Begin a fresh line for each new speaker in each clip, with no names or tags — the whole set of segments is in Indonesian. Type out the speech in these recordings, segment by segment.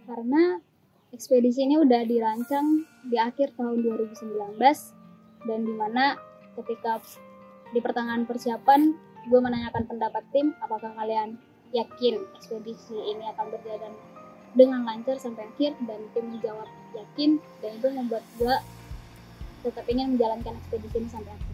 Karena ekspedisi ini udah dirancang di akhir tahun 2019 dan dimana ketika di pertengahan persiapan gue menanyakan pendapat tim, apakah kalian yakin ekspedisi ini akan berjalan dengan lancar sampai akhir, dan tim menjawab yakin, dan itu membuat gue tetap ingin menjalankan ekspedisi ini sampai akhir.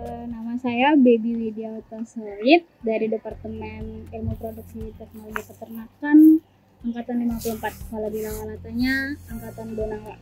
Nama saya Baby Widiawati Soid dari Departemen Ilmu Produksi Teknologi Peternakan Angkatan 54. Kalau bilang alatannya Angkatan Donawa.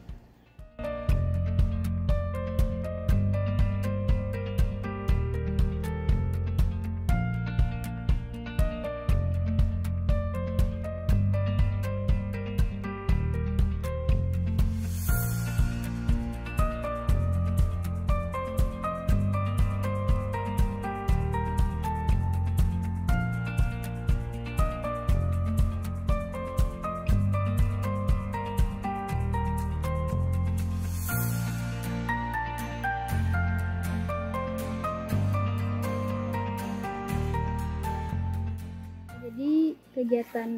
Jadi kegiatan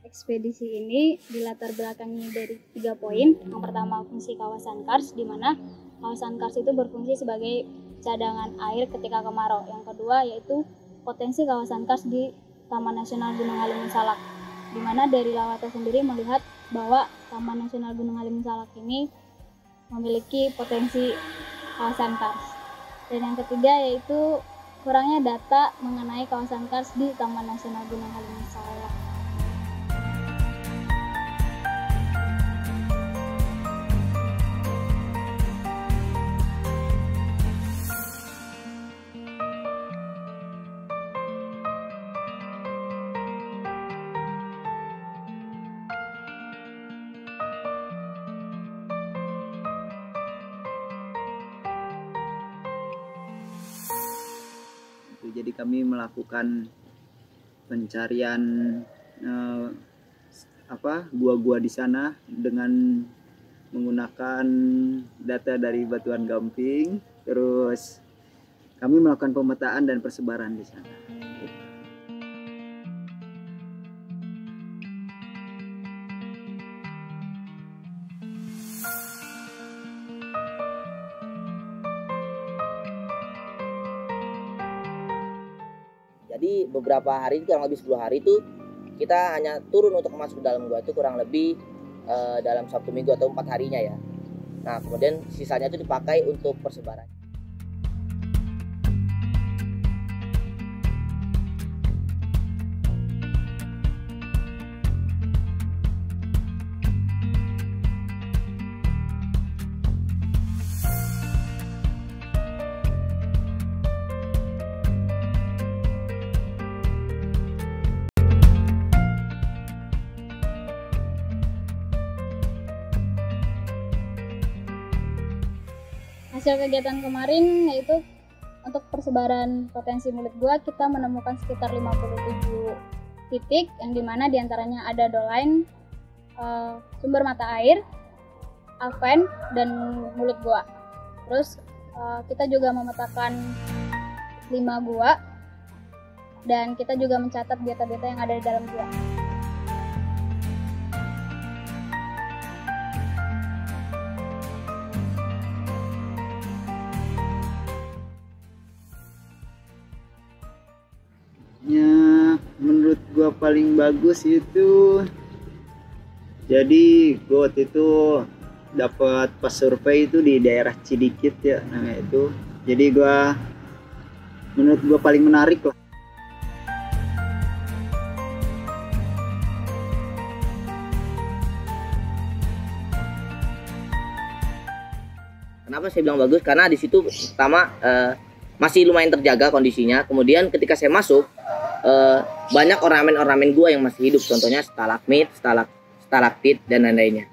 ekspedisi ini dilatar belakangi dari 3 poin. Yang pertama, fungsi kawasan kars, di mana kawasan kars itu berfungsi sebagai cadangan air ketika kemarau. Yang kedua yaitu potensi kawasan kars di Taman Nasional Gunung Halimun Salak, di mana dari Lawata sendiri melihat bahwa Taman Nasional Gunung Halimun Salak ini memiliki potensi kawasan kars. Dan yang ketiga yaitu kurangnya data mengenai kawasan kars di Taman Nasional Gunung Halimun Salak.
Jadi kami melakukan pencarian gua-gua di sana dengan menggunakan data dari batuan gamping. Terus kami melakukan pemetaan dan persebaran di sana.
Jadi beberapa hari, kurang lebih 10 hari itu kita hanya turun untuk masuk ke dalam gua itu kurang lebih dalam Sabtu Minggu atau 4 harinya ya. Nah kemudian sisanya itu dipakai untuk persebaran.
Hasil kegiatan kemarin yaitu untuk persebaran potensi mulut gua, kita menemukan sekitar 57 titik, yang dimana diantaranya ada doline, sumber mata air, aven, dan mulut gua. Terus kita juga memetakan 5 gua, dan kita juga mencatat biota-biota yang ada di dalam gua.
Menurut gua paling bagus itu, jadi gua waktu itu dapat pas survei itu di daerah Cidikit ya namanya itu. Jadi menurut gua paling menarik lah.
Kenapa saya bilang bagus? Karena di situ pertama masih lumayan terjaga kondisinya. Kemudian ketika saya masuk, banyak ornamen-ornamen gua yang masih hidup, contohnya stalagmit, stalaktit, dan lain-lainnya.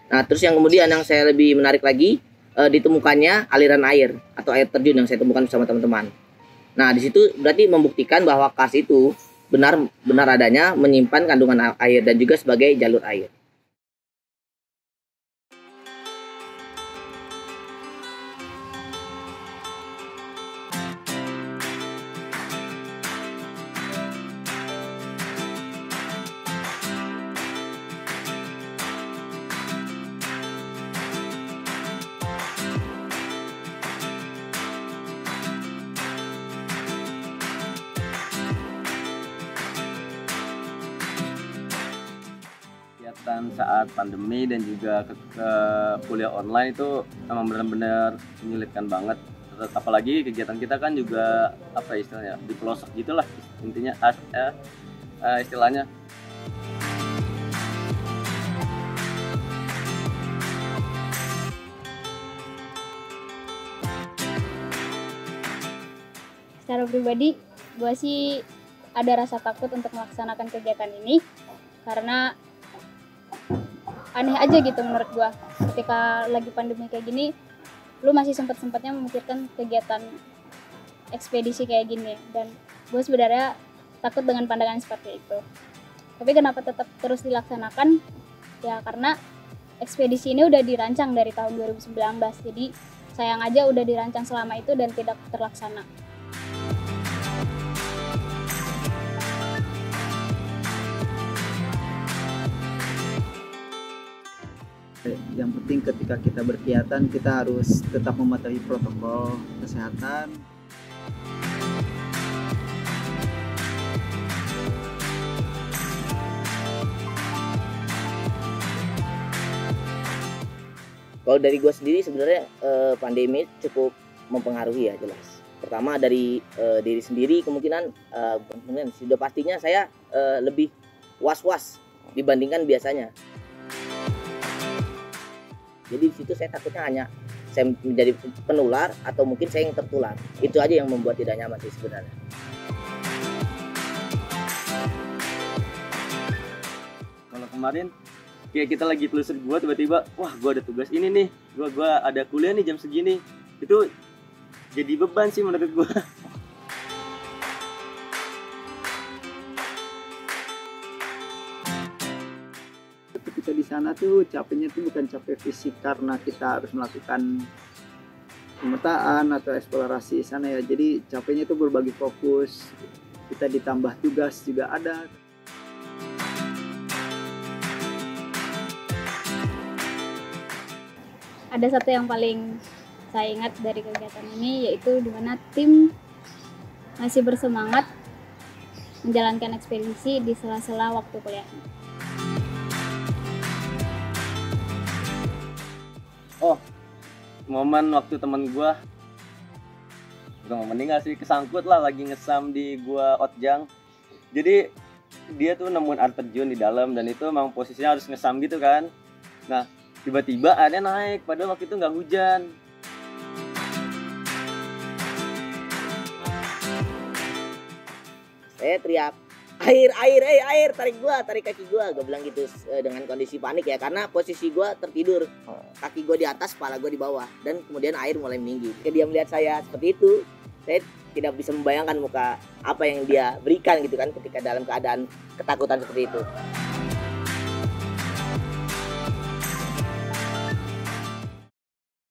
Nah terus yang kemudian yang saya lebih menarik lagi, ditemukannya aliran air atau air terjun yang saya temukan bersama teman-teman. Nah di situ berarti membuktikan bahwa kars itu benar adanya menyimpan kandungan air dan juga sebagai jalur air.
kegiatan saat pandemi dan juga ke kuliah online itu memang benar-benar menyulitkan banget. Apalagi kegiatan kita kan juga apa ya istilahnya di pelosok gitulah intinya istilahnya.
Secara pribadi, gue sih ada rasa takut untuk melaksanakan kegiatan ini karena aneh aja gitu menurut gue. Ketika lagi pandemi kayak gini, lu masih sempat-sempatnya memikirkan kegiatan ekspedisi kayak gini, dan gue sebenarnya takut dengan pandangan seperti itu. Tapi kenapa tetap terus dilaksanakan? Ya karena ekspedisi ini udah dirancang dari tahun 2019, jadi sayang aja udah dirancang selama itu dan tidak terlaksana.
Yang penting ketika kita berkegiatan kita harus tetap mematuhi protokol kesehatan.
Kalau dari gue sendiri sebenarnya pandemi cukup mempengaruhi ya jelas. Pertama dari diri sendiri kemungkinan sudah pastinya saya lebih was-was dibandingkan biasanya. Jadi di situ saya takutnya hanya saya menjadi penular atau mungkin saya yang tertular. Itu aja yang membuat tidak nyaman sih sebenarnya.
Kalau kemarin kayak kita lagi telusur gua tiba-tiba wah gua ada tugas ini nih, gua ada kuliah nih jam segini. Itu jadi beban sih menurut gua.
Ketika di sana tuh capeknya tuh bukan capek fisik karena kita harus melakukan pemetaan atau eksplorasi sana ya. Jadi capeknya tuh berbagi fokus. Kita ditambah tugas juga ada.
Ada satu yang paling saya ingat dari kegiatan ini, yaitu di mana tim masih bersemangat menjalankan ekspedisi di sela-sela waktu kuliah.
Oh, momen waktu temen gua udah mau meninggal sih, kesangkut lah lagi ngesam di gua Otjang. Jadi dia tuh nemuin air terjun di dalam dan itu emang posisinya harus ngesam gitu kan. Nah, tiba-tiba airnya naik padahal waktu itu nggak hujan.
Saya teriak, air, tarik kaki gua bilang gitu dengan kondisi panik ya, karena posisi gua tertidur, kaki gua di atas, kepala gua di bawah, dan kemudian air mulai meninggi. Ketika dia melihat saya seperti itu, saya tidak bisa membayangkan muka apa yang dia berikan gitu kan ketika dalam keadaan ketakutan seperti itu.